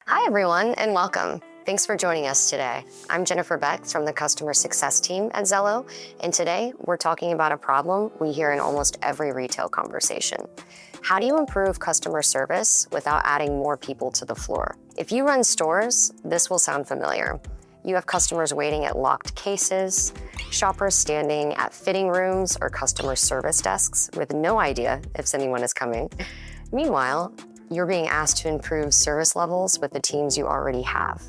Hi, everyone, and welcome. Thanks for joining us today. I'm Jennifer Beck from the Customer Success team at Zello, and today we're talking about a problem we hear in almost every retail conversation. How do you improve customer service without adding more people to the floor? If you run stores, this will sound familiar. You have customers waiting at locked cases, shoppers standing at fitting rooms or customer service desks with no idea if anyone is coming. Meanwhile, you're being asked to improve service levels with the teams you already have.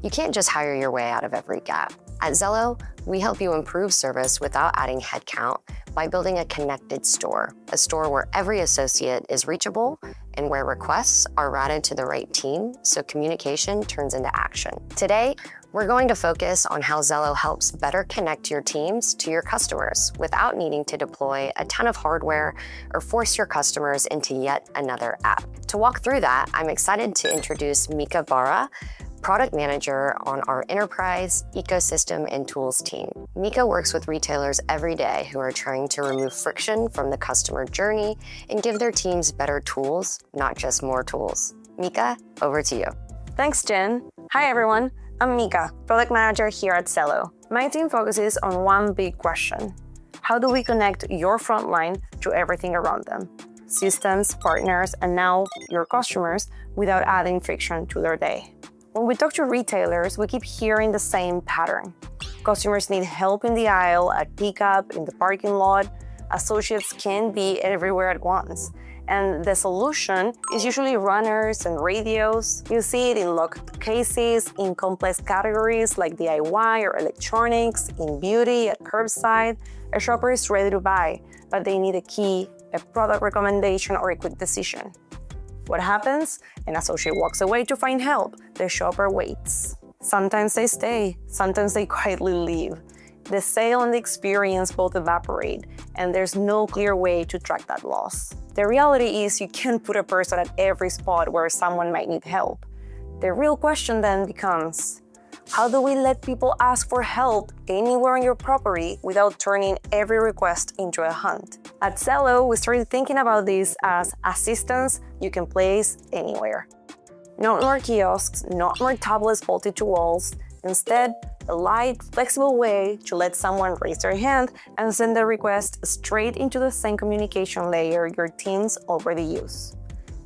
You can't just hire your way out of every gap. At Zello, we help you improve service without adding headcount by building a connected store, a store where every associate is reachable and where requests are routed to the right team so communication turns into action. Today, we're going to focus on how Zello helps better connect your teams to your customers without needing to deploy a ton of hardware or force your customers into yet another app. To walk through that, I'm excited to introduce Mika Barra, Product Manager on our Enterprise, Ecosystem, and Tools team. Mika works with retailers every day who are trying to remove friction from the customer journey and give their teams better tools, not just more tools. Mika, over to you. Thanks, Jen. Hi, everyone. I'm Mika, Product Manager here at Zello. My team focuses on one big question. How do we connect your frontline to everything around them? Systems, partners, and now your customers without adding friction to their day. When we talk to retailers, we keep hearing the same pattern. Customers need help in the aisle, at pickup, in the parking lot. Associates can't be everywhere at once. And the solution is usually runners and radios. You see it in locked cases, in complex categories like DIY or electronics, in beauty, at curbside. A shopper is ready to buy, but they need a key, a product recommendation, or a quick decision. What happens? An associate walks away to find help. The shopper waits. Sometimes they stay, sometimes they quietly leave. The sale and the experience both evaporate, and there's no clear way to track that loss. The reality is you can't put a person at every spot where someone might need help. The real question then becomes, how do we let people ask for help anywhere on your property without turning every request into a hunt? At Zello, we started thinking about this as assistance you can place anywhere. Not more kiosks, not more tablets bolted to walls. Instead, a light, flexible way to let someone raise their hand and send a request straight into the same communication layer your teams already use.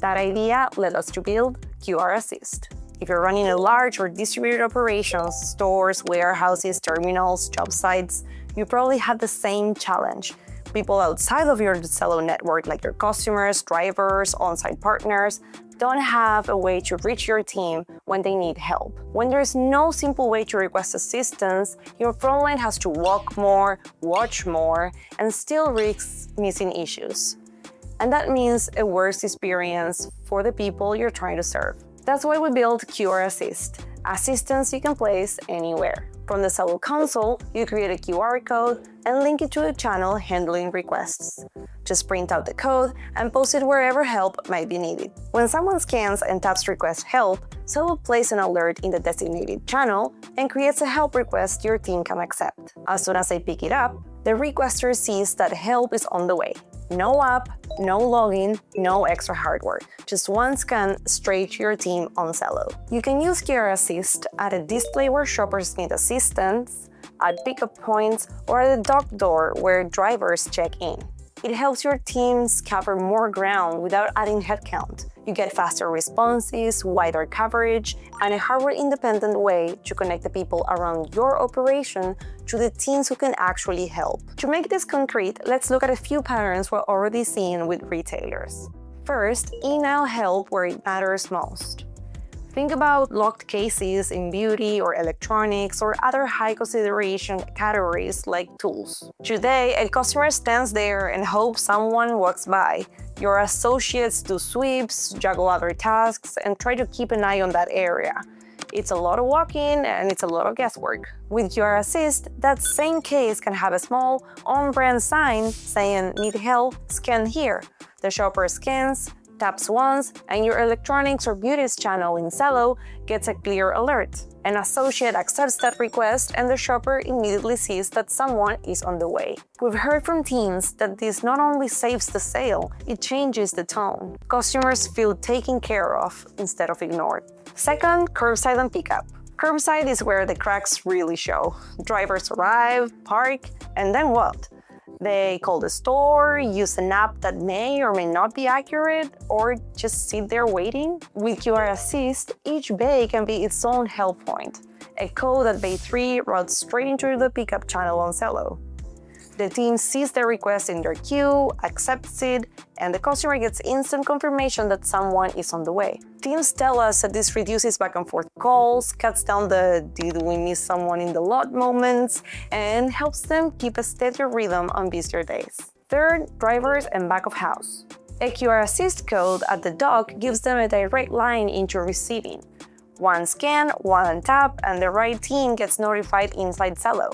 That idea led us to build QR Assist. If you're running a large or distributed operations, stores, warehouses, terminals, job sites, you probably have the same challenge. People outside of your Zello network, like your customers, drivers, on-site partners, don't have a way to reach your team when they need help. When there's no simple way to request assistance, your frontline has to walk more, watch more, and still risks missing issues. And that means a worse experience for the people you're trying to serve. That's why we built QR Assist, assistance you can place anywhere. From the Zello console, you create a QR code and link it to a channel handling requests. Just print out the code and post it wherever help might be needed. When someone scans and taps Request Help, Zello plays an alert in the designated channel and creates a help request your team can accept. As soon as they pick it up, the requester sees that help is on the way. No app, no login, no extra hardware. Just one scan straight to your team on Zello. You can use QR Assist at a display where shoppers need assistance, at pickup points, or at a dock door where drivers check in. It helps your teams cover more ground without adding headcount. You get faster responses, wider coverage, and a hardware-independent way to connect the people around your operation to the teams who can actually help. To make this concrete, let's look at a few patterns we're already seeing with retailers. First, email help where it matters most. Think about locked cases in beauty or electronics or other high consideration categories like tools. Today, a customer stands there and hopes someone walks by. Your associates do sweeps, juggle other tasks, and try to keep an eye on that area. It's a lot of walking and it's a lot of guesswork. With QR Assist, that same case can have a small on-brand sign saying, "Need help? Scan here." The shopper scans, taps once, and your electronics or beauties channel in Zello gets a clear alert. An associate accepts that request, and the shopper immediately sees that someone is on the way. We've heard from teams that this not only saves the sale, it changes the tone. Customers feel taken care of instead of ignored. Second, curbside and pickup. Curbside is where the cracks really show. Drivers arrive, park, and then what? They call the store, use an app that may or may not be accurate, or just sit there waiting. With QR Assist, each bay can be its own help point. A code at bay 3 routes straight into the pickup channel on Zello. The team sees the request in their queue, accepts it, and the customer gets instant confirmation that someone is on the way. Teams tell us that this reduces back and forth calls, cuts down the "did we miss someone in the lot" moments, and helps them keep a steadier rhythm on busier days. Third, drivers and back of house. A QR Assist code at the dock gives them a direct line into receiving. One scan, one tap, and the right team gets notified inside Zello.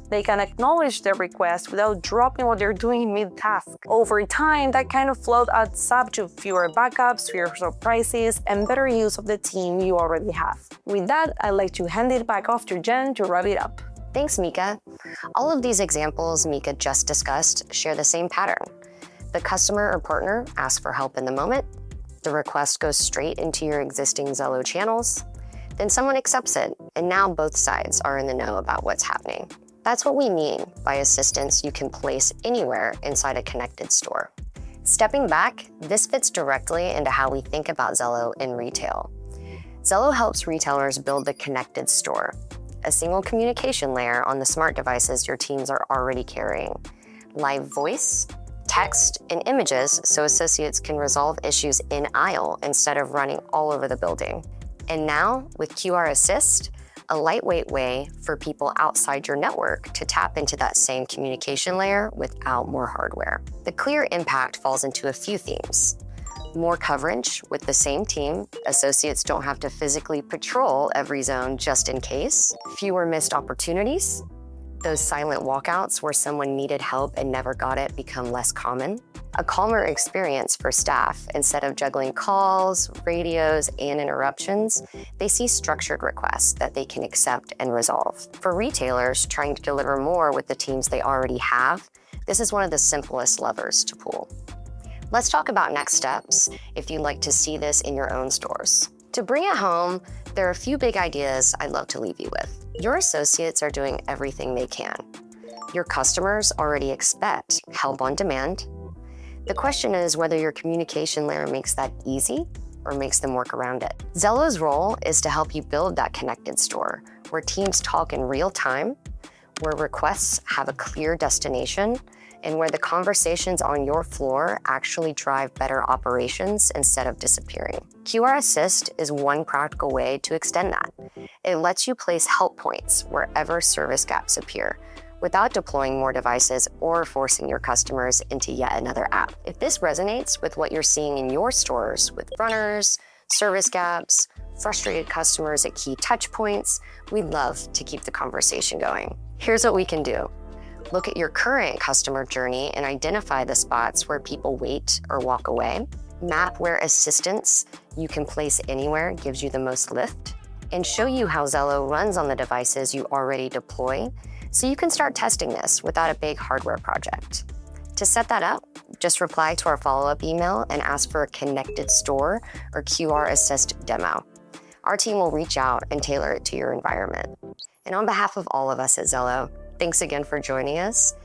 They can acknowledge their request without dropping what they're doing mid-task. Over time, that kind of flow adds up to fewer backups, fewer surprises, and better use of the team you already have. With that, I'd like to hand it back off to Jen to wrap it up. Thanks, Mika. All of these examples Mika just discussed share the same pattern. The customer or partner asks for help in the moment. The request goes straight into your existing Zello channels. Then someone accepts it, and now both sides are in the know about what's happening. That's what we mean by assistance you can place anywhere inside a connected store. Stepping back, this fits directly into how we think about Zello in retail. Zello helps retailers build the connected store, a single communication layer on the smart devices your teams are already carrying. Live voice, text, and images so associates can resolve issues in aisle instead of running all over the building. And now, with QR Assist, a lightweight way for people outside your network to tap into that same communication layer without more hardware. The clear impact falls into a few themes. More coverage with the same team. Associates don't have to physically patrol every zone just in case. Fewer missed opportunities. Those silent walkouts where someone needed help and never got it become less common. A calmer experience for staff. Instead of juggling calls, radios, and interruptions, they see structured requests that they can accept and resolve. For retailers trying to deliver more with the teams they already have, this is one of the simplest levers to pull. Let's talk about next steps if you'd like to see this in your own stores. To bring it home, there are a few big ideas I'd love to leave you with. Your associates are doing everything they can. Your customers already expect help on demand. The question is whether your communication layer makes that easy or makes them work around it. Zello's role is to help you build that connected store where teams talk in real time, where requests have a clear destination, and where the conversations on your floor actually drive better operations instead of disappearing. QR Assist is one practical way to extend that. It lets you place help points wherever service gaps appear, without deploying more devices or forcing your customers into yet another app. If this resonates with what you're seeing in your stores with runners, service gaps, frustrated customers at key touch points, we'd love to keep the conversation going. Here's what we can do. Look at your current customer journey and identify the spots where people wait or walk away. Map where assistance you can place anywhere gives you the most lift, and show you how Zello runs on the devices you already deploy, so you can start testing this without a big hardware project. To set that up, just reply to our follow-up email and ask for a connected store or QR Assist demo. Our team will reach out and tailor it to your environment. And on behalf of all of us at Zello, thanks again for joining us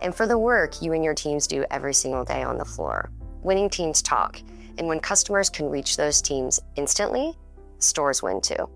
and for the work you and your teams do every single day on the floor. Winning teams talk, and when customers can reach those teams instantly, stores win too.